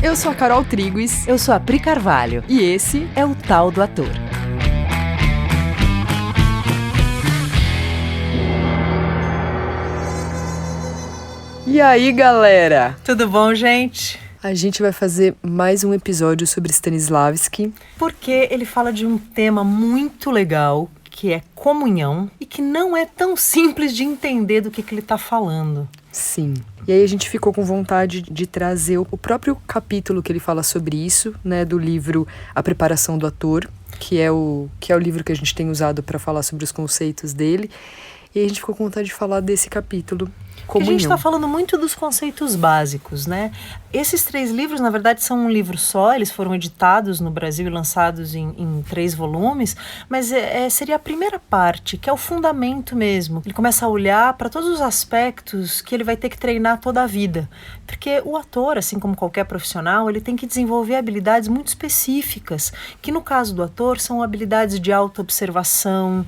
Eu sou a Carol Triguis. Eu sou a Pri Carvalho. E esse é o Tal do Ator. E aí, galera? Tudo bom, gente? A gente vai fazer mais um episódio sobre Stanislavski. Porque ele fala de um tema muito legal, que é comunhão, e que não é tão simples de entender do que ele está falando. Sim. E aí a gente ficou com vontade de trazer o próprio capítulo que ele fala sobre isso, né, do livro A Preparação do Ator, que é o livro que a gente tem usado para falar sobre os conceitos dele. E a gente ficou com vontade de falar desse capítulo. Porque a gente está falando muito dos conceitos básicos, né? Esses 3 livros, na verdade, são um livro só. Eles foram editados no Brasil e lançados em 3 volumes. Mas seria a primeira parte, que é o fundamento mesmo. Ele começa a olhar para todos os aspectos que ele vai ter que treinar toda a vida. Porque o ator, assim como qualquer profissional, ele tem que desenvolver habilidades muito específicas. Que no caso do ator, são habilidades de autoobservação.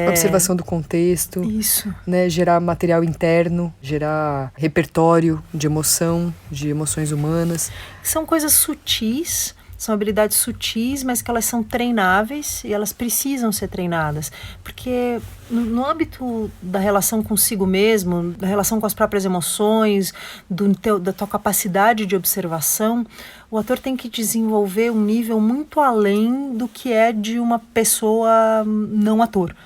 Observação do contexto. Isso. Né, gerar material interno, gerar repertório de emoção, de emoções humanas. São coisas sutis, são habilidades sutis, mas que elas são treináveis e elas precisam ser treinadas. Porque no âmbito da relação consigo mesmo, da relação com as próprias emoções, da tua capacidade de observação, o ator tem que desenvolver um nível muito além do que é de uma pessoa não ator.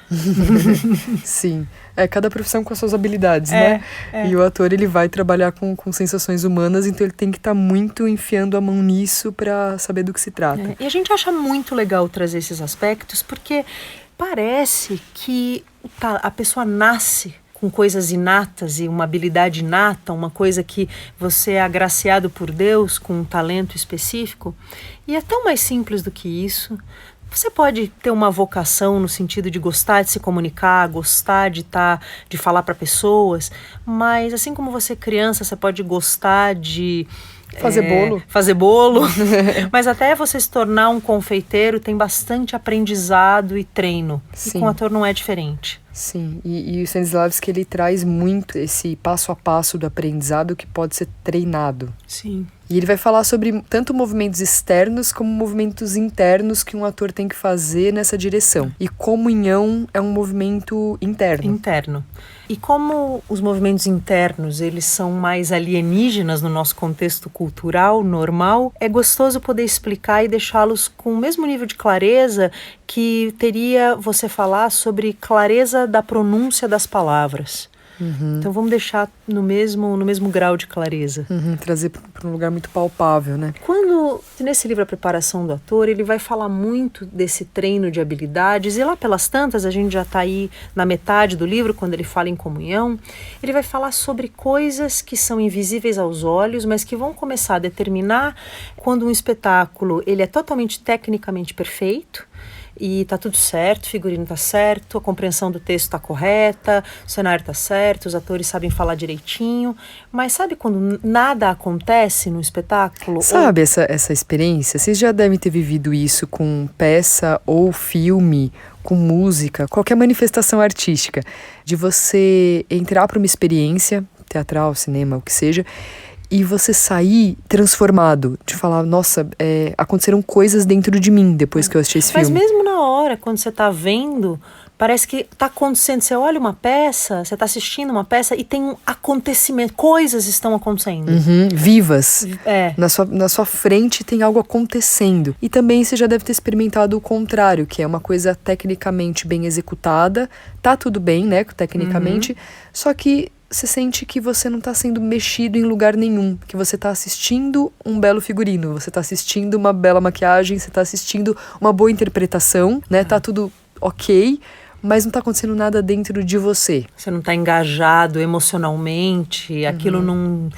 Sim. Cada profissão com as suas habilidades, né? E o ator, ele vai trabalhar com sensações humanas, então ele tem que estar muito enfiando a mão nisso para saber do que se trata. E a gente acha muito legal trazer esses aspectos, porque parece que a pessoa nasce com coisas inatas e uma habilidade inata, uma coisa que você é agraciado por Deus com um talento específico. E é tão mais simples do que isso. Você pode ter uma vocação no sentido de gostar de se comunicar, gostar de falar para pessoas, mas assim como você é criança, você pode gostar de fazer bolo, mas até você se tornar um confeiteiro tem bastante aprendizado e treino. Sim. E com o ator não é diferente. Sim, e o Stanislavski, ele traz muito esse passo a passo do aprendizado que pode ser treinado. Sim. E ele vai falar sobre tanto movimentos externos como movimentos internos que um ator tem que fazer nessa direção. E comunhão é um movimento interno. Interno. E como os movimentos internos, eles são mais alienígenas no nosso contexto cultural, normal, é gostoso poder explicar e deixá-los com o mesmo nível de clareza que teria você falar sobre clareza da pronúncia das palavras. Uhum. Então vamos deixar no mesmo grau de clareza. Trazer para um lugar muito palpável, né? Nesse livro A Preparação do Ator, ele vai falar muito desse treino de habilidades, e lá pelas tantas, a gente já está aí na metade do livro, quando ele fala em comunhão, ele vai falar sobre coisas que são invisíveis aos olhos, mas que vão começar a determinar quando um espetáculo ele é totalmente tecnicamente perfeito, e tá tudo certo, o figurino tá certo, a compreensão do texto tá correta, o cenário tá certo, os atores sabem falar direitinho, mas sabe quando nada acontece no espetáculo? Sabe essa experiência? Vocês já devem ter vivido isso com peça ou filme, com música, qualquer manifestação artística, de você entrar para uma experiência teatral, cinema, o que seja, e você sair transformado, de falar, nossa, aconteceram coisas dentro de mim depois que eu assisti esse filme. Mas mesmo na hora, quando você tá vendo, parece que tá acontecendo. Você olha uma peça, você tá assistindo uma peça e tem um acontecimento, coisas estão acontecendo. Vivas. Na sua frente tem algo acontecendo. E também você já deve ter experimentado o contrário, que é uma coisa tecnicamente bem executada, tá tudo bem, né, tecnicamente, só que você sente que você não está sendo mexido em lugar nenhum, que você está assistindo um belo figurino, você está assistindo uma bela maquiagem, você está assistindo uma boa interpretação, né? Tá tudo ok, mas não está acontecendo nada dentro de você. Você não está engajado emocionalmente, aquilo não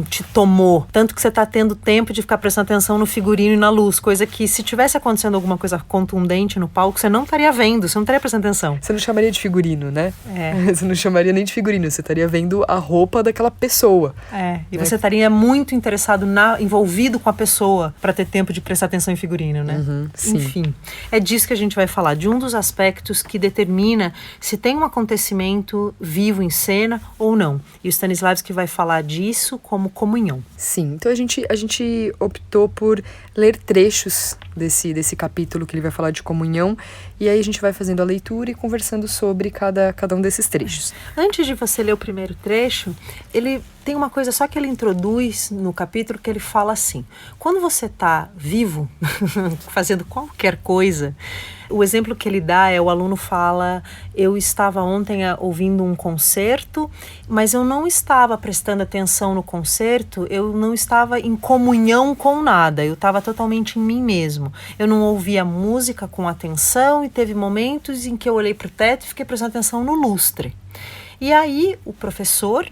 te tomou. Tanto que você está tendo tempo de ficar prestando atenção no figurino e na luz, coisa que se tivesse acontecendo alguma coisa contundente no palco, você não estaria vendo, você não estaria prestando atenção. Você não chamaria de figurino, né? Você não chamaria nem de figurino, você estaria vendo a roupa daquela pessoa. E você estaria muito interessado, envolvido com a pessoa, para ter tempo de prestar atenção em figurino, né? Sim. Enfim, é disso que a gente vai falar, de um dos aspectos que determina determina se tem um acontecimento vivo em cena ou não. E o Stanislavski vai falar disso como comunhão. Sim, então a gente optou por ler trechos desse capítulo que ele vai falar de comunhão, e aí a gente vai fazendo a leitura e conversando sobre cada um desses trechos. Antes de você ler o primeiro trecho, ele tem uma coisa só que ele introduz no capítulo, que ele fala assim: quando você está vivo, fazendo qualquer coisa, o exemplo que ele dá é, o aluno fala: eu estava ontem ouvindo um concerto, mas eu não estava prestando atenção no concerto, eu não estava em comunhão com nada, eu estava totalmente em mim mesmo. Eu não ouvia música com atenção, e teve momentos em que eu olhei para o teto e fiquei prestando atenção no lustre. E aí o professor,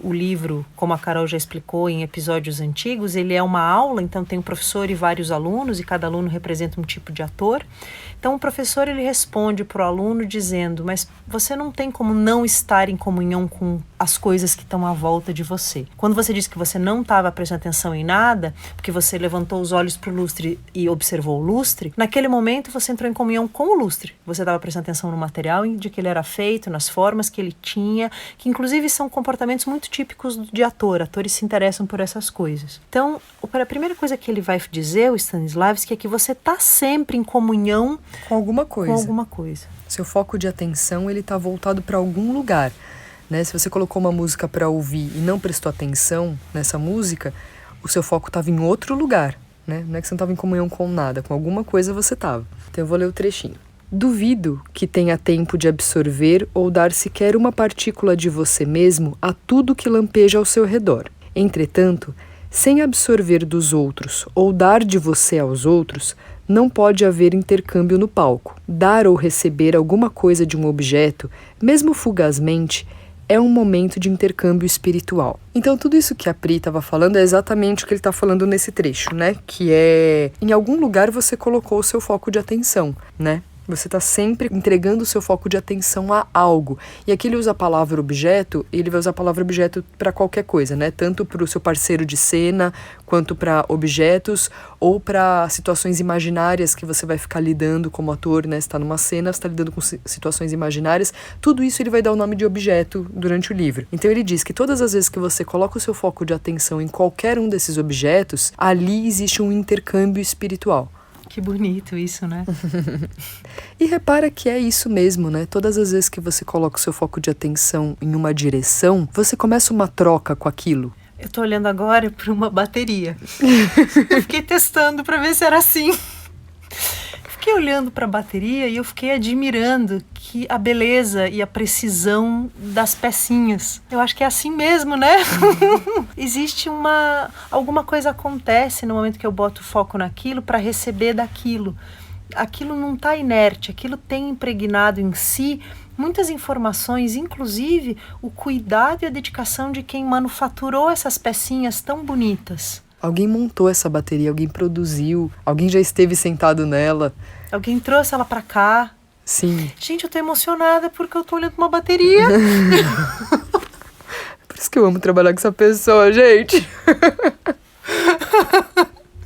o livro, como a Carol já explicou em episódios antigos, ele é uma aula, então tem um professor e vários alunos, e cada aluno representa um tipo de ator. Então o professor, ele responde para o aluno dizendo: mas você não tem como não estar em comunhão com as coisas que estão à volta de você. Quando você disse que você não estava prestando atenção em nada, porque você levantou os olhos para o lustre e observou o lustre, naquele momento você entrou em comunhão com o lustre. Você estava prestando atenção no material, de que ele era feito, nas formas que ele tinha, que inclusive são comportamentos muito típicos de ator. Atores se interessam por essas coisas. Então, a primeira coisa que ele vai dizer, o Stanislavski, é que você está sempre em comunhão com alguma coisa. Com alguma coisa. Seu foco de atenção, ele está voltado para algum lugar, né? Se você colocou uma música para ouvir e não prestou atenção nessa música, o seu foco estava em outro lugar, né? Não é que você não estava em comunhão com nada, com alguma coisa você estava. Então eu vou ler o trechinho. Duvido que tenha tempo de absorver ou dar sequer uma partícula de você mesmo a tudo que lampeja ao seu redor. Entretanto, sem absorver dos outros ou dar de você aos outros, não pode haver intercâmbio no palco. Dar ou receber alguma coisa de um objeto, mesmo fugazmente, é um momento de intercâmbio espiritual. Então, tudo isso que a Pri estava falando é exatamente o que ele está falando nesse trecho, né? Que é, em algum lugar você colocou o seu foco de atenção, né? Você está sempre entregando o seu foco de atenção a algo. E aqui ele usa a palavra objeto, e ele vai usar a palavra objeto para qualquer coisa, né? Tanto para o seu parceiro de cena, quanto para objetos, ou para situações imaginárias que você vai ficar lidando como ator, né? Você está numa cena, você está lidando com situações imaginárias. Tudo isso ele vai dar o nome de objeto durante o livro. Então ele diz que todas as vezes que você coloca o seu foco de atenção em qualquer um desses objetos, ali existe um intercâmbio espiritual. Que bonito isso, né? E repara que é isso mesmo, né? Todas as vezes que você coloca o seu foco de atenção em uma direção, você começa uma troca com aquilo. Eu tô olhando agora para uma bateria. Eu fiquei testando para ver se era assim. Fiquei olhando para a bateria e eu fiquei admirando que a beleza e a precisão das pecinhas. Eu acho que é assim mesmo, né? Existe alguma coisa acontece no momento que eu boto foco naquilo para receber daquilo. Aquilo não está inerte, aquilo tem impregnado em si muitas informações, inclusive o cuidado e a dedicação de quem manufaturou essas pecinhas tão bonitas. Alguém montou essa bateria, alguém produziu, alguém já esteve sentado nela. Alguém trouxe ela pra cá. Sim. Gente, eu tô emocionada porque eu tô olhando uma bateria. Por isso que eu amo trabalhar com essa pessoa, gente.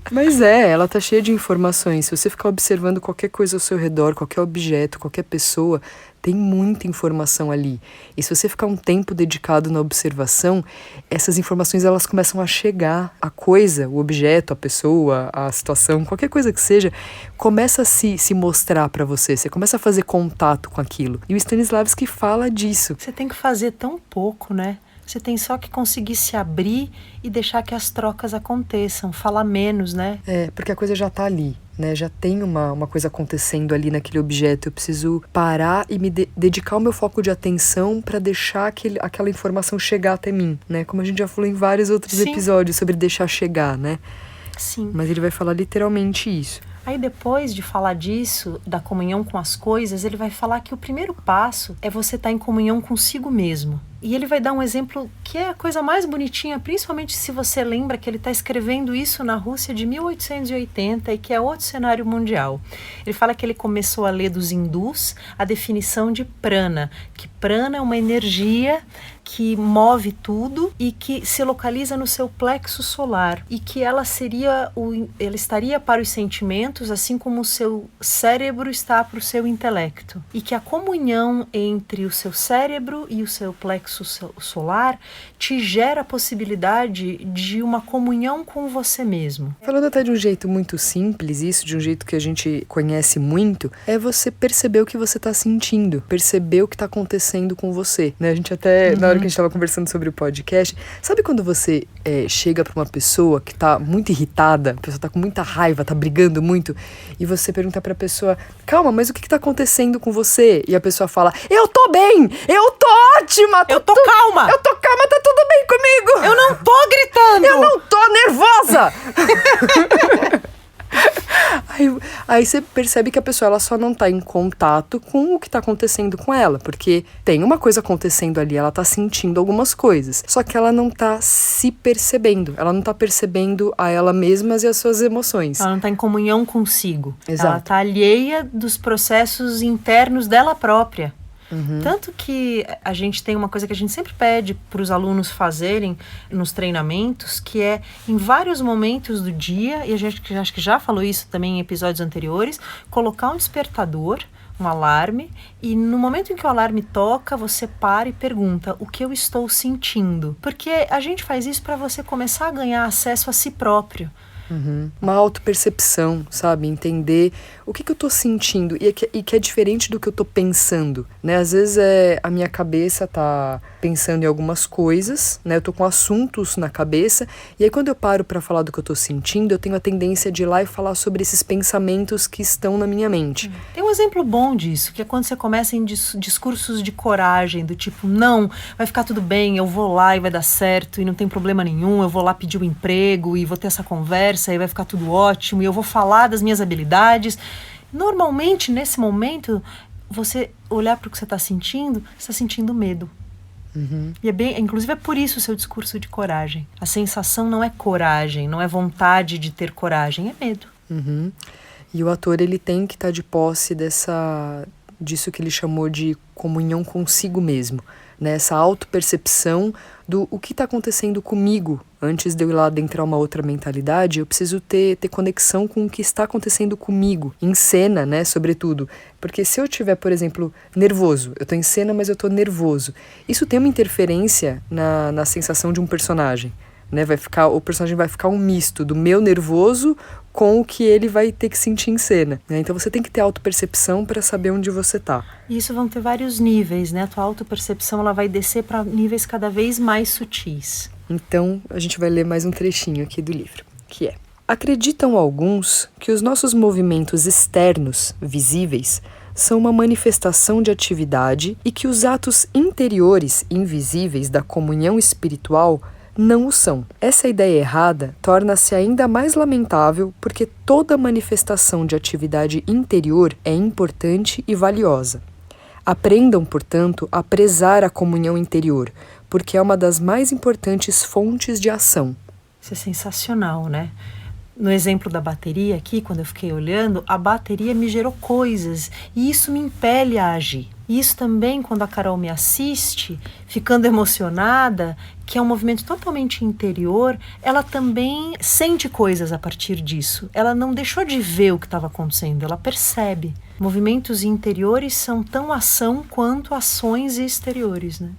Mas ela tá cheia de informações. Se você ficar observando qualquer coisa ao seu redor, qualquer objeto, qualquer pessoa, tem muita informação ali. E se você ficar um tempo dedicado na observação, essas informações elas começam a chegar. A coisa, o objeto, a pessoa, a situação, qualquer coisa que seja, começa a se mostrar para você. Você começa a fazer contato com aquilo. E o Stanislavski fala disso. Você tem que fazer tão pouco, né? Você tem só que conseguir se abrir e deixar que as trocas aconteçam, falar menos, né? Porque a coisa já tá ali, né? Já tem uma coisa acontecendo ali naquele objeto. Eu preciso parar e me dedicar o meu foco de atenção para deixar aquela informação chegar até mim, né? Como a gente já falou em vários outros episódios sobre deixar chegar, né? Sim. Mas ele vai falar literalmente isso. Aí depois de falar disso, da comunhão com as coisas, ele vai falar que o primeiro passo é você estar em comunhão consigo mesmo. E ele vai dar um exemplo que é a coisa mais bonitinha, principalmente se você lembra que ele está escrevendo isso na Rússia de 1880 e que é outro cenário mundial. Ele fala que ele começou a ler dos hindus a definição de prana, que Prana é uma energia que move tudo e que se localiza no seu plexo solar e que ela estaria para os sentimentos, assim como o seu cérebro está para o seu intelecto. E que a comunhão entre o seu cérebro e o seu plexo solar te gera a possibilidade de uma comunhão com você mesmo. Falando até de um jeito muito simples, isso de um jeito que a gente conhece muito, é você perceber o que você está sentindo, perceber o que está acontecendo com você, né? A gente até, na hora que a gente estava conversando sobre o podcast, sabe quando você chega para uma pessoa que tá muito irritada, a pessoa tá com muita raiva, tá brigando muito, e você pergunta pra pessoa, calma, mas o que tá acontecendo com você? E a pessoa fala, eu tô bem, eu tô ótima, eu tô calma, tá tudo bem comigo. Eu não tô gritando. Eu não tô nervosa. Aí você percebe que a pessoa ela só não tá em contato com o que tá acontecendo com ela, porque tem uma coisa acontecendo ali, ela tá sentindo algumas coisas, só que ela não tá se percebendo, ela não tá percebendo a ela mesma e as suas emoções. Ela não tá em comunhão consigo. Exato. Ela tá alheia dos processos internos dela própria. Tanto que a gente tem uma coisa que a gente sempre pede para os alunos fazerem nos treinamentos, que é em vários momentos do dia, e a gente acho que já falou isso também em episódios anteriores, colocar um despertador, um alarme, e no momento em que o alarme toca, você para e pergunta o que eu estou sentindo. Porque a gente faz isso para você começar a ganhar acesso a si próprio. Uma autopercepção, sabe? Entender o que eu tô sentindo e que é diferente do que eu tô pensando, né? Às vezes a minha cabeça tá pensando em algumas coisas, né? Eu tô com assuntos na cabeça e aí quando eu paro pra falar do que eu tô sentindo, eu tenho a tendência de ir lá e falar sobre esses pensamentos que estão na minha mente. Tem um exemplo bom disso, que é quando você começa em discursos de coragem, do tipo, não, vai ficar tudo bem, eu vou lá e vai dar certo e não tem problema nenhum, eu vou lá pedir o emprego e vou ter essa conversa e vai ficar tudo ótimo, e eu vou falar das minhas habilidades. Normalmente, nesse momento, você olhar para o que você está sentindo medo. E inclusive é por isso o seu discurso de coragem. A sensação não é coragem, não é vontade de ter coragem, é medo. E o ator, ele tem que estar de posse disso que ele chamou de comunhão consigo mesmo, né? Essa autopercepção do o que está acontecendo comigo. Antes de eu ir lá adentrar uma outra mentalidade, eu preciso ter conexão com o que está acontecendo comigo, em cena, né, sobretudo. Porque se eu estiver, por exemplo, nervoso, eu estou em cena, mas eu estou nervoso, isso tem uma interferência na sensação de um personagem, né? O personagem vai ficar um misto do meu nervoso com o que ele vai ter que sentir em cena, né? Então você tem que ter autopercepção para saber onde você tá. E isso vão ter vários níveis, né? A tua autopercepção ela vai descer para níveis cada vez mais sutis. Então a gente vai ler mais um trechinho aqui do livro, que é: acreditam alguns que os nossos movimentos externos, visíveis, são uma manifestação de atividade e que os atos interiores, invisíveis da comunhão espiritual não o são. Essa ideia errada torna-se ainda mais lamentável porque toda manifestação de atividade interior é importante e valiosa. Aprendam, portanto, a prezar a comunhão interior, porque é uma das mais importantes fontes de ação. Isso é sensacional, né? No exemplo da bateria aqui, quando eu fiquei olhando, a bateria me gerou coisas e isso me impele a agir. E isso também, quando a Carol me assiste, ficando emocionada, que é um movimento totalmente interior, ela também sente coisas a partir disso. Ela não deixou de ver o que estava acontecendo, ela percebe. Movimentos interiores são tão ação quanto ações exteriores, né?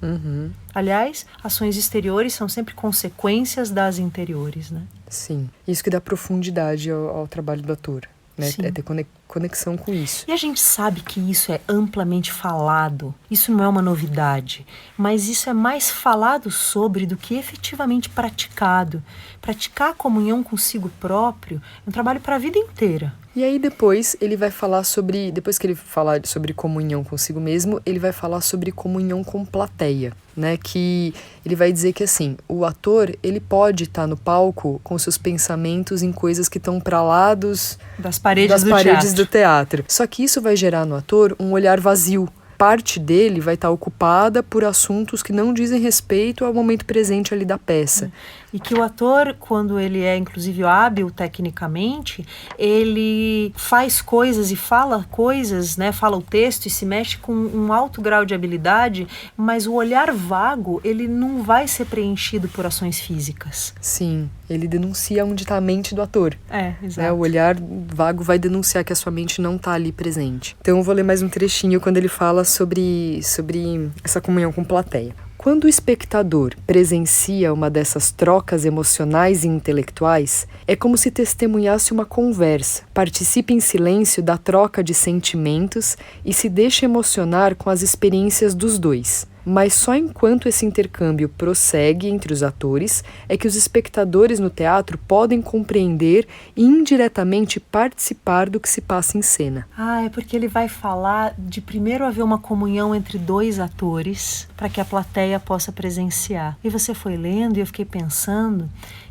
Aliás, ações exteriores são sempre consequências das interiores, né? Sim, isso que dá profundidade ao trabalho do ator, né? Sim. É ter conexão com isso. E a gente sabe que isso é amplamente falado, isso não é uma novidade, mas isso é mais falado sobre do que efetivamente praticado. Praticar a comunhão consigo próprio é um trabalho para a vida inteira. E aí depois ele vai falar sobre, depois que ele falar sobre comunhão consigo mesmo, ele vai falar sobre comunhão com plateia, né? Que ele vai dizer que assim, o ator, ele pode estar no palco com seus pensamentos em coisas que estão para lá das paredes do teatro. Só que isso vai gerar no ator um olhar vazio, parte dele vai estar ocupada por assuntos que não dizem respeito ao momento presente ali da peça. E que o ator, quando ele é inclusive hábil tecnicamente, ele faz coisas e fala coisas, né? Fala o texto e se mexe com um alto grau de habilidade, mas o olhar vago, ele não vai ser preenchido por ações físicas. Sim, ele denuncia onde está a mente do ator. Exato. O olhar vago vai denunciar que a sua mente não está ali presente. Então eu vou ler mais um trechinho quando ele fala sobre essa comunhão com plateia. Quando o espectador presencia uma dessas trocas emocionais e intelectuais, é como se testemunhasse uma conversa, participe em silêncio da troca de sentimentos e se deixe emocionar com as experiências dos dois. Mas só enquanto esse intercâmbio prossegue entre os atores é que os espectadores no teatro podem compreender e indiretamente participar do que se passa em cena. É porque ele vai falar de primeiro haver uma comunhão entre dois atores para que a plateia possa presenciar. E você foi lendo e eu fiquei pensando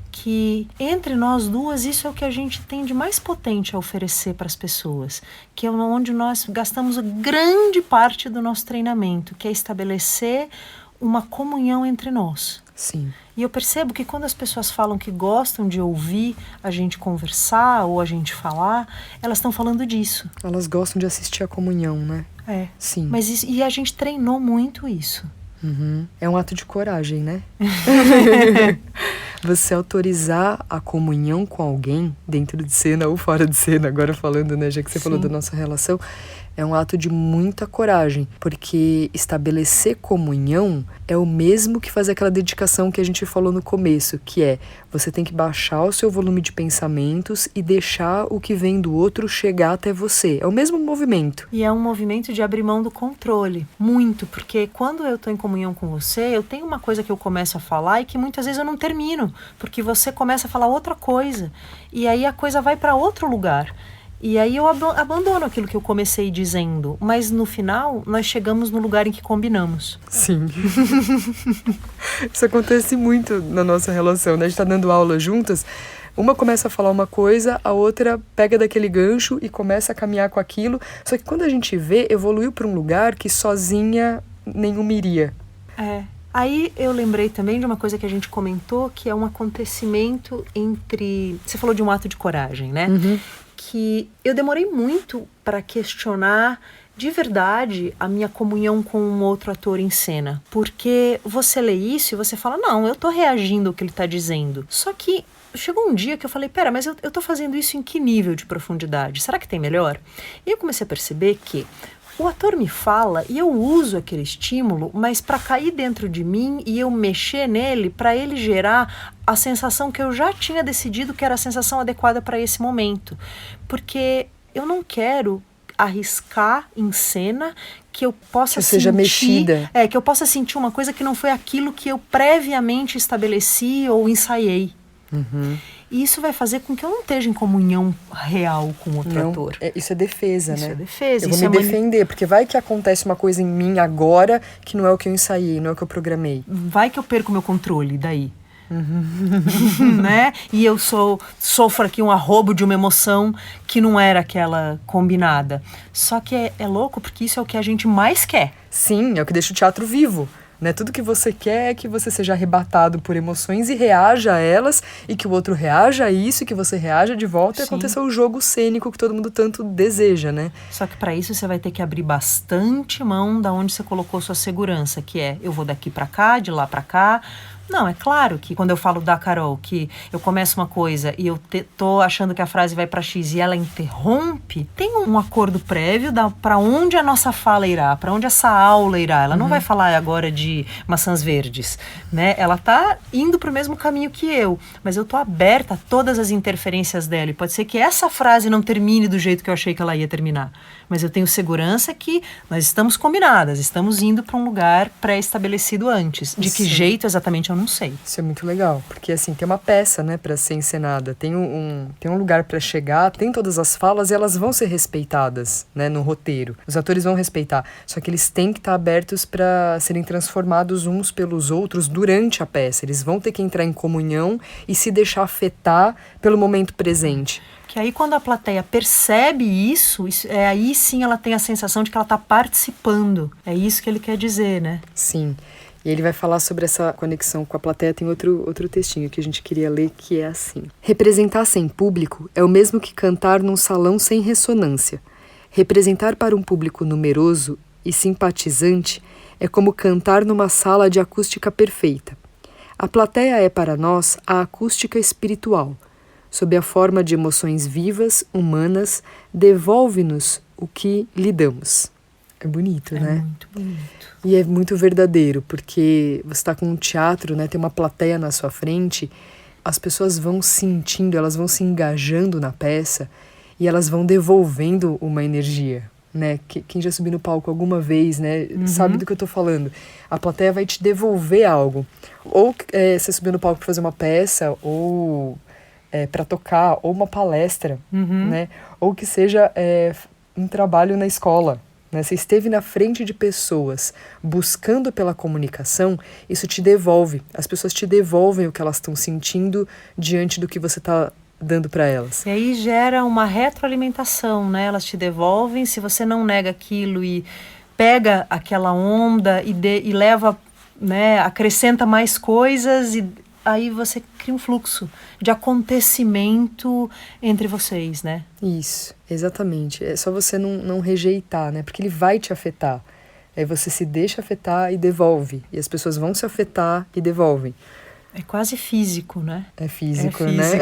que entre nós duas isso é o que a gente tem de mais potente a oferecer para as pessoas, que é onde nós gastamos grande parte do nosso treinamento, que é estabelecer uma comunhão entre nós. Sim. E eu percebo que quando as pessoas falam que gostam de ouvir a gente conversar ou a gente falar, elas estão falando disso. Elas gostam de assistir a comunhão, né? Sim. Mas e a gente treinou muito isso. É um ato de coragem, né? Você autorizar a comunhão com alguém, dentro de cena ou fora de cena, agora falando, né, já que você falou da nossa relação, é um ato de muita coragem, porque estabelecer comunhão é o mesmo que fazer aquela dedicação que a gente falou no começo, que é você tem que baixar o seu volume de pensamentos e deixar o que vem do outro chegar até você. É o mesmo movimento. E é um movimento de abrir mão do controle, muito, porque quando eu estou em comunhão com você, eu tenho uma coisa que eu começo a falar e que muitas vezes eu não termino, porque você começa a falar outra coisa, e aí a coisa vai para outro lugar. E aí eu abandono aquilo que eu comecei dizendo, mas no final nós chegamos no lugar em que combinamos. Sim. Isso acontece muito na nossa relação, né? A gente tá dando aula juntas, uma começa a falar uma coisa, a outra pega daquele gancho e começa a caminhar com aquilo, só que quando a gente vê, evoluiu para um lugar que sozinha nenhuma iria. Aí eu lembrei também de uma coisa que a gente comentou, que é um acontecimento entre... Você falou de um ato de coragem, né? Que eu demorei muito para questionar de verdade a minha comunhão com um outro ator em cena. Porque você lê isso e você fala, não, eu tô reagindo ao que ele tá dizendo. Só que chegou um dia que eu falei, pera, mas eu tô fazendo isso em que nível de profundidade? Será que tem melhor? E eu comecei a perceber que o ator me fala e eu uso aquele estímulo, mas para cair dentro de mim e eu mexer nele, para ele gerar a sensação que eu já tinha decidido que era a sensação adequada para esse momento. Porque eu não quero arriscar em cena que eu possa sentir... seja mexida. Que eu possa sentir uma coisa que não foi aquilo que eu previamente estabeleci ou ensaiei. E isso vai fazer com que eu não esteja em comunhão real com outro ator. Isso é defesa, isso né? É defesa. Eu vou me defender, porque vai que acontece uma coisa em mim agora que não é o que eu ensaiei, não é o que eu programei. Vai que eu perco meu controle daí. Né? E eu sofro aqui um arrobo de uma emoção que não era aquela combinada. Só que é louco, porque isso é o que a gente mais quer. Sim, é o que deixa o teatro vivo. Né? Tudo que você quer é que você seja arrebatado por emoções e reaja a elas, e que o outro reaja a isso, e que você reaja de volta. Sim. E aconteça o jogo cênico que todo mundo tanto deseja, né? Só que para isso você vai ter que abrir bastante mão da onde você colocou sua segurança, que é, eu vou daqui para cá, de lá para cá. Não, é claro que quando eu falo da Carol, que eu começo uma coisa e eu tô achando que a frase vai para X e ela interrompe, tem um acordo prévio para onde a nossa fala irá, para onde essa aula irá. Ela não vai falar agora de maçãs verdes, né? Ela tá indo pro mesmo caminho que eu, mas eu tô aberta a todas as interferências dela. E pode ser que essa frase não termine do jeito que eu achei que ela ia terminar, mas eu tenho segurança que nós estamos combinadas, estamos indo para um lugar pré-estabelecido antes. De que jeito exatamente eu não sei. Isso é muito legal, porque assim, tem uma peça, né, pra ser encenada, tem um lugar pra chegar, tem todas as falas e elas vão ser respeitadas, né, no roteiro. Os atores vão respeitar, só que eles têm que estar abertos pra serem transformados uns pelos outros durante a peça. Eles vão ter que entrar em comunhão e se deixar afetar pelo momento presente. Que aí quando a plateia percebe isso, aí sim ela tem a sensação de que ela está participando. É isso que ele quer dizer, né? Sim. E ele vai falar sobre essa conexão com a plateia. Tem outro textinho que a gente queria ler, que é assim. Representar sem público é o mesmo que cantar num salão sem ressonância. Representar para um público numeroso e simpatizante é como cantar numa sala de acústica perfeita. A plateia é para nós a acústica espiritual. Sob a forma de emoções vivas, humanas, devolve-nos o que lhe damos. É bonito, né? É muito bonito. E é muito verdadeiro, porque você está com um teatro, né? Tem uma plateia na sua frente, as pessoas vão sentindo, elas vão se engajando na peça e elas vão devolvendo uma energia, né? Quem já subiu no palco alguma vez, né? Sabe do que eu tô falando. A plateia vai te devolver algo. Ou você subiu no palco para fazer uma peça, ou para tocar, ou uma palestra, né? Ou que seja um trabalho na escola. Né? Você esteve na frente de pessoas buscando pela comunicação, isso te devolve. As pessoas te devolvem o que elas estão sentindo diante do que você está dando para elas. E aí gera uma retroalimentação, né? Elas te devolvem, se você não nega aquilo e pega aquela onda e leva, né? Acrescenta mais coisas e aí você cria um fluxo de acontecimento entre vocês, né? Isso, exatamente. É só você não rejeitar, né? Porque ele vai te afetar. Aí você se deixa afetar e devolve. E as pessoas vão se afetar e devolvem. É quase físico, né? É físico, né?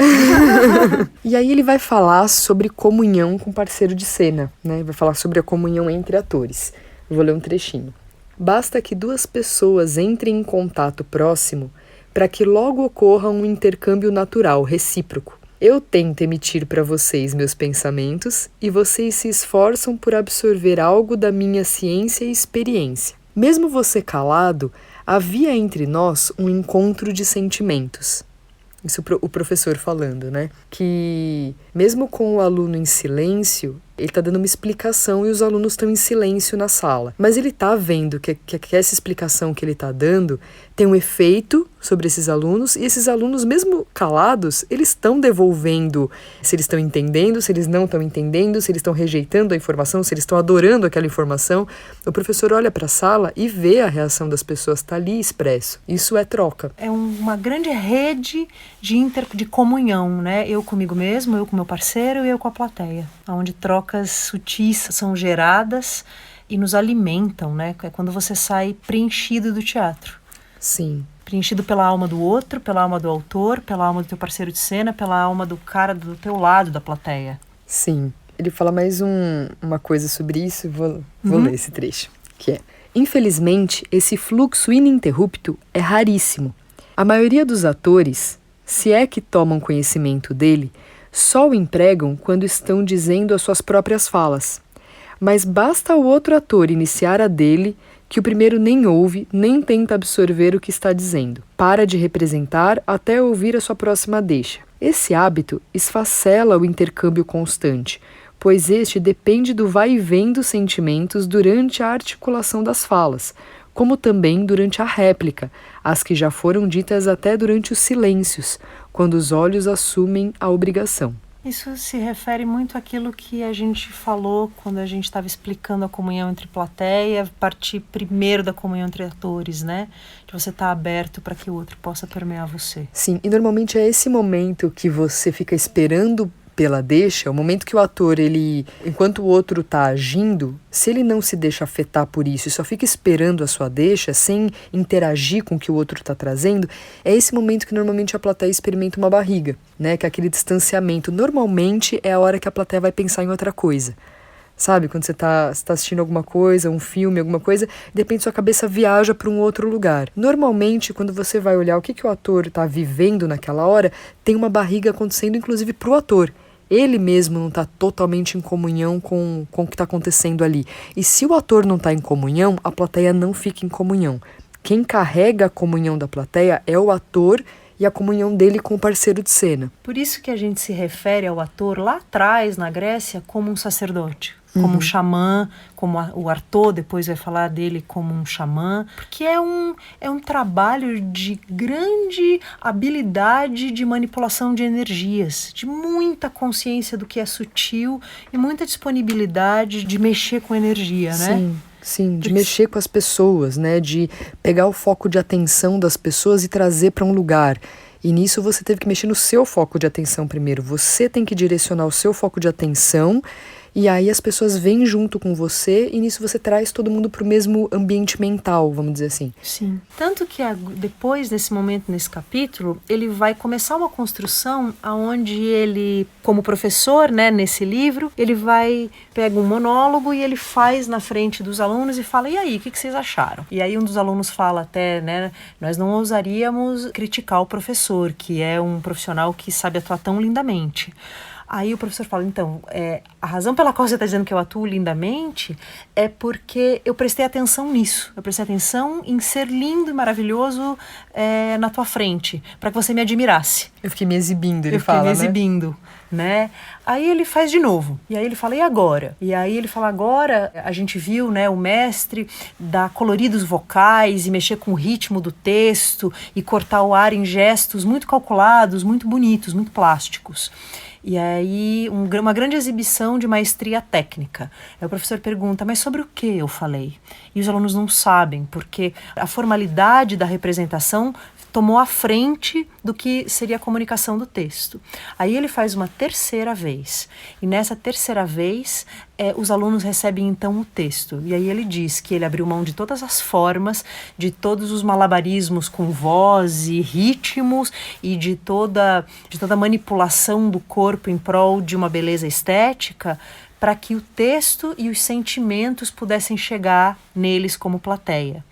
E aí ele vai falar sobre comunhão com parceiro de cena, né? Vai falar sobre a comunhão entre atores. Eu vou ler um trechinho. Basta que duas pessoas entrem em contato próximo para que logo ocorra um intercâmbio natural, recíproco. Eu tento emitir para vocês meus pensamentos e vocês se esforçam por absorver algo da minha ciência e experiência. Mesmo você calado, havia entre nós um encontro de sentimentos. Isso o professor falando, né? Que mesmo com o aluno em silêncio, ele está dando uma explicação e os alunos estão em silêncio na sala. Mas ele está vendo que essa explicação que ele está dando tem um efeito sobre esses alunos, e esses alunos, mesmo calados, eles estão devolvendo se eles estão entendendo, se eles não estão entendendo, se eles estão rejeitando a informação, se eles estão adorando aquela informação. O professor olha para a sala e vê a reação das pessoas, está ali expresso. Isso é troca. É uma grande rede de comunhão, né? Eu comigo mesmo, eu com meu parceiro e eu com a plateia, onde trocas sutis são geradas e nos alimentam, né? É quando você sai preenchido do teatro. Sim. Preenchido pela alma do outro, pela alma do autor, pela alma do teu parceiro de cena, pela alma do cara do teu lado da plateia. Sim. Ele fala mais uma coisa sobre isso, vou ler esse trecho, que é: infelizmente, esse fluxo ininterrupto é raríssimo. A maioria dos atores, se é que tomam conhecimento dele, só o empregam quando estão dizendo as suas próprias falas. Mas basta o outro ator iniciar a dele, que o primeiro nem ouve, nem tenta absorver o que está dizendo. Para de representar até ouvir a sua próxima deixa. Esse hábito esfacela o intercâmbio constante, pois este depende do vai e vem dos sentimentos durante a articulação das falas, como também durante a réplica, as que já foram ditas até durante os silêncios, quando os olhos assumem a obrigação. Isso se refere muito àquilo que a gente falou quando a gente estava explicando a comunhão entre plateia, partir primeiro da comunhão entre atores, né? De você estar aberto para que o outro possa permear você. Sim, e normalmente é esse momento que você fica esperando pela deixa, o momento que o ator, enquanto o outro está agindo, se ele não se deixa afetar por isso e só fica esperando a sua deixa, sem interagir com o que o outro está trazendo, é esse momento que normalmente a plateia experimenta uma barriga, né? Que é aquele distanciamento. Normalmente é a hora que a plateia vai pensar em outra coisa. Sabe? Quando você tá assistindo alguma coisa, um filme, alguma coisa, de repente sua cabeça viaja para um outro lugar. Normalmente, quando você vai olhar o que o ator está vivendo naquela hora, tem uma barriga acontecendo, inclusive, para o ator. Ele mesmo não está totalmente em comunhão com o que está acontecendo ali. E se o ator não está em comunhão, a plateia não fica em comunhão. Quem carrega a comunhão da plateia é o ator e a comunhão dele com o parceiro de cena. Por isso que a gente se refere ao ator lá atrás, na Grécia, como um sacerdote, como um xamã, como o Artaud depois vai falar dele como um xamã, porque é um trabalho de grande habilidade de manipulação de energias, de muita consciência do que é sutil e muita disponibilidade de mexer com energia, né? Sim, de mexer com as pessoas, né? De pegar o foco de atenção das pessoas e trazer para um lugar. E nisso você teve que mexer no seu foco de atenção primeiro. Você tem que direcionar o seu foco de atenção e aí as pessoas vêm junto com você e nisso você traz todo mundo para o mesmo ambiente mental, vamos dizer assim. Sim. Tanto que depois, nesse momento, nesse capítulo, ele vai começar uma construção onde ele, como professor, né, nesse livro, ele pega um monólogo e ele faz na frente dos alunos e fala, e aí, o que vocês acharam? E aí um dos alunos fala até, né, nós não ousaríamos criticar o professor, que é um profissional que sabe atuar tão lindamente. Aí o professor fala, então, a razão pela qual você está dizendo que eu atuo lindamente é porque eu prestei atenção nisso. Eu prestei atenção em ser lindo e maravilhoso na tua frente, para que você me admirasse. Eu fiquei me exibindo, ele fala, né? Eu fiquei me exibindo, né? Aí ele faz de novo. E aí ele fala, e agora? E aí ele fala, agora a gente viu, né, o mestre dar coloridos vocais e mexer com o ritmo do texto e cortar o ar em gestos muito calculados, muito bonitos, muito plásticos. E aí, uma grande exibição de maestria técnica. Aí o professor pergunta, mas sobre o que eu falei? E os alunos não sabem, porque a formalidade da representação tomou a frente do que seria a comunicação do texto. Aí ele faz uma terceira vez. E nessa terceira vez, os alunos recebem então o texto. E aí ele diz que ele abriu mão de todas as formas, de todos os malabarismos com voz e ritmos e de toda manipulação do corpo em prol de uma beleza estética, para que o texto e os sentimentos pudessem chegar neles como plateia.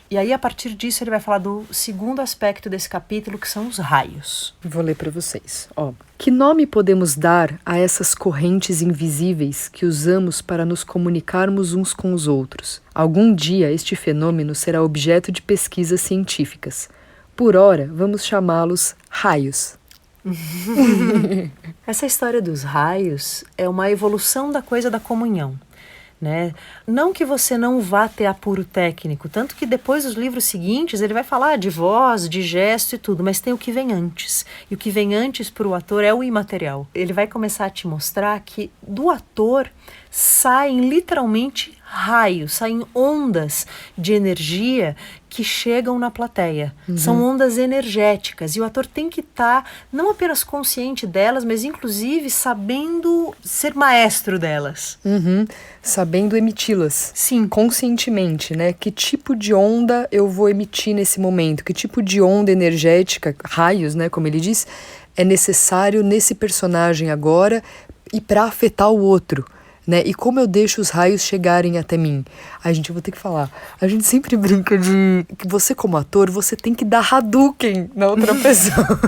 E aí, a partir disso, ele vai falar do segundo aspecto desse capítulo, que são os raios. Vou ler para vocês. Que nome podemos dar a essas correntes invisíveis que usamos para nos comunicarmos uns com os outros? Algum dia, este fenômeno será objeto de pesquisas científicas. Por ora, vamos chamá-los raios. Essa história dos raios é uma evolução da coisa da comunhão. Né? Não que você não vá ter apuro técnico, tanto que depois dos livros seguintes ele vai falar de voz, de gesto e tudo, mas tem o que vem antes. E o que vem antes para o ator é o imaterial. Ele vai começar a te mostrar que do ator saem literalmente raios, saem ondas de energia que chegam na plateia. São ondas energéticas e o ator tem que estar não apenas consciente delas, mas inclusive sabendo ser maestro delas. Sabendo emiti-las. Sim. Conscientemente, né? Que tipo de onda eu vou emitir nesse momento? Que tipo de onda energética, raios, né? Como ele diz, é necessário nesse personagem agora e para afetar o outro. Né? E como eu deixo os raios chegarem até mim? Gente, eu vou ter que falar. A gente sempre brinca de que você, como ator, você tem que dar Hadouken na outra pessoa.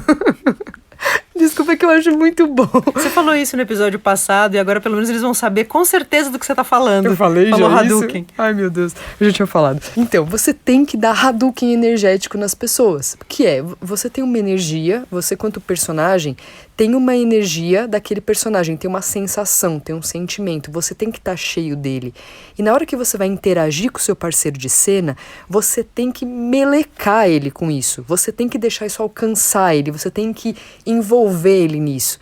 Desculpa, que eu acho muito bom. Você falou isso no episódio passado e agora pelo menos eles vão saber com certeza do que você tá falando. Eu falei Falou já Hadouken. Isso? Ai, meu Deus. Eu já tinha falado. Então, você tem que dar Hadouken energético nas pessoas. Que você tem uma energia, você quanto personagem, tem uma energia daquele personagem, tem uma sensação, tem um sentimento. Você tem que estar cheio dele. E na hora que você vai interagir com o seu parceiro de cena, você tem que melecar ele com isso. Você tem que deixar isso alcançar ele. Você tem que envolver ele nisso.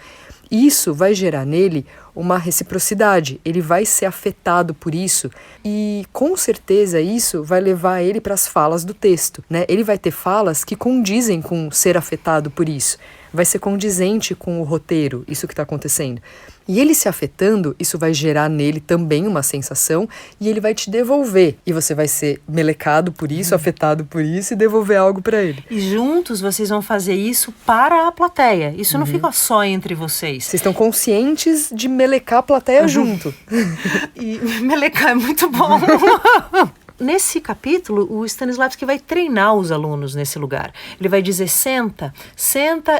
Isso vai gerar nele uma reciprocidade, ele vai ser afetado por isso e com certeza isso vai levar ele para as falas do texto, né? Ele vai ter falas que condizem com ser afetado por isso, vai ser condizente com o roteiro, isso que está acontecendo. E ele se afetando, isso vai gerar nele também uma sensação e ele vai te devolver. E você vai ser melecado por isso, afetado por isso e devolver algo para ele. E juntos vocês vão fazer isso para a plateia. Isso não fica só entre vocês. Vocês estão conscientes de melecar a plateia junto. E melecar é muito bom. Nesse capítulo, o Stanislavski vai treinar os alunos nesse lugar. Ele vai dizer, senta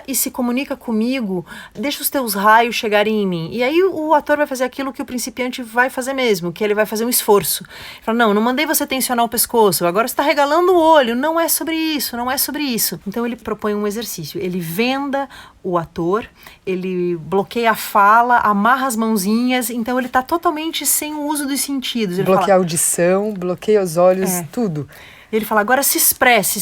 e se comunica comigo, deixa os teus raios chegarem em mim. E aí o ator vai fazer aquilo que o principiante vai fazer mesmo, que ele vai fazer um esforço. Ele fala, não mandei você tensionar o pescoço, agora você está regalando o olho, não é sobre isso. Então ele propõe um exercício, ele venda o ator, ele bloqueia a fala, amarra as mãozinhas, então ele está totalmente sem o uso dos sentidos. Ele bloqueia a audição, bloqueia os olhos, tudo. Ele fala, agora se expresse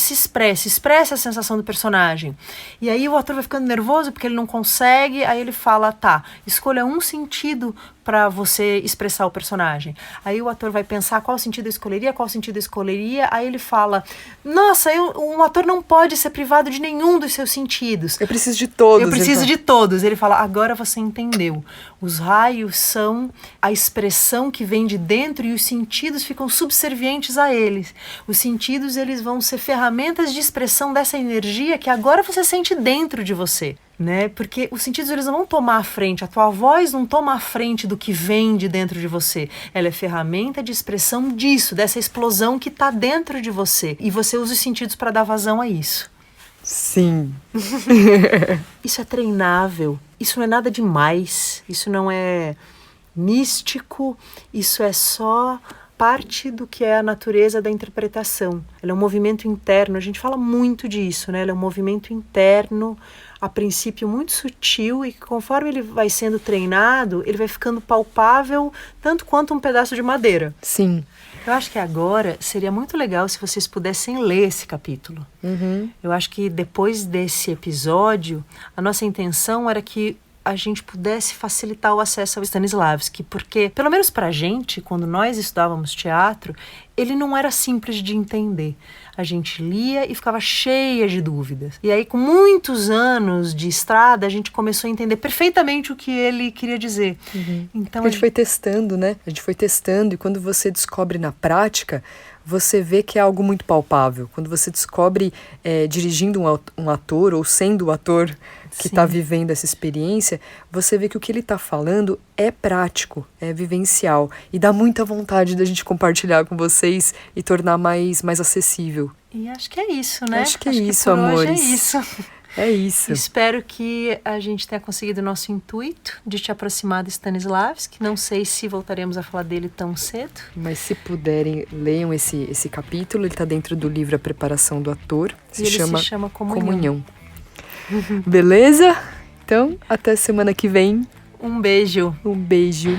a sensação do personagem. E aí o ator vai ficando nervoso porque ele não consegue, aí ele fala, tá, escolha um sentido para você expressar o personagem. Aí o ator vai pensar qual sentido eu escolheria, aí ele fala, nossa, um ator não pode ser privado de nenhum dos seus sentidos. Eu preciso de todos. De todos. Ele fala, agora você entendeu. Os raios são a expressão que vem de dentro e os sentidos ficam subservientes a eles. Os sentidos, eles vão ser ferramentas de expressão dessa energia que agora você sente dentro de você. Né? Porque os sentidos, eles não vão tomar a frente, a tua voz não toma a frente do que vem de dentro de você. Ela é ferramenta de expressão disso, dessa explosão que está dentro de você. E você usa os sentidos para dar vazão a isso. Sim. Isso é treinável, isso não é nada demais, isso não é místico, isso é só parte do que é a natureza da interpretação. Ela é um movimento interno, a gente fala muito disso, né? Ela é um movimento interno, a princípio muito sutil, e que conforme ele vai sendo treinado, ele vai ficando palpável tanto quanto um pedaço de madeira. Sim. Eu acho que agora seria muito legal se vocês pudessem ler esse capítulo. Eu acho que depois desse episódio, a nossa intenção era que a gente pudesse facilitar o acesso ao Stanislavski, porque, pelo menos pra gente, quando nós estudávamos teatro, ele não era simples de entender. A gente lia e ficava cheia de dúvidas. E aí, com muitos anos de estrada, a gente começou a entender perfeitamente o que ele queria dizer. Então, a gente foi testando, né? A gente foi testando, e quando você descobre na prática, você vê que é algo muito palpável. Quando você descobre dirigindo um ator, ou sendo o ator que está vivendo essa experiência, você vê que o que ele está falando é prático, é vivencial. E dá muita vontade da gente compartilhar com vocês e tornar mais acessível. E acho que é isso, né? Acho que é isso, amores. Hoje é isso. É isso. Espero que a gente tenha conseguido o nosso intuito de te aproximar de Stanislavski. Não sei se voltaremos a falar dele tão cedo. Mas se puderem, leiam esse capítulo. Ele está dentro do livro A Preparação do Ator. Se chama Comunhão. Beleza? Então, até semana que vem. Um beijo. Um beijo.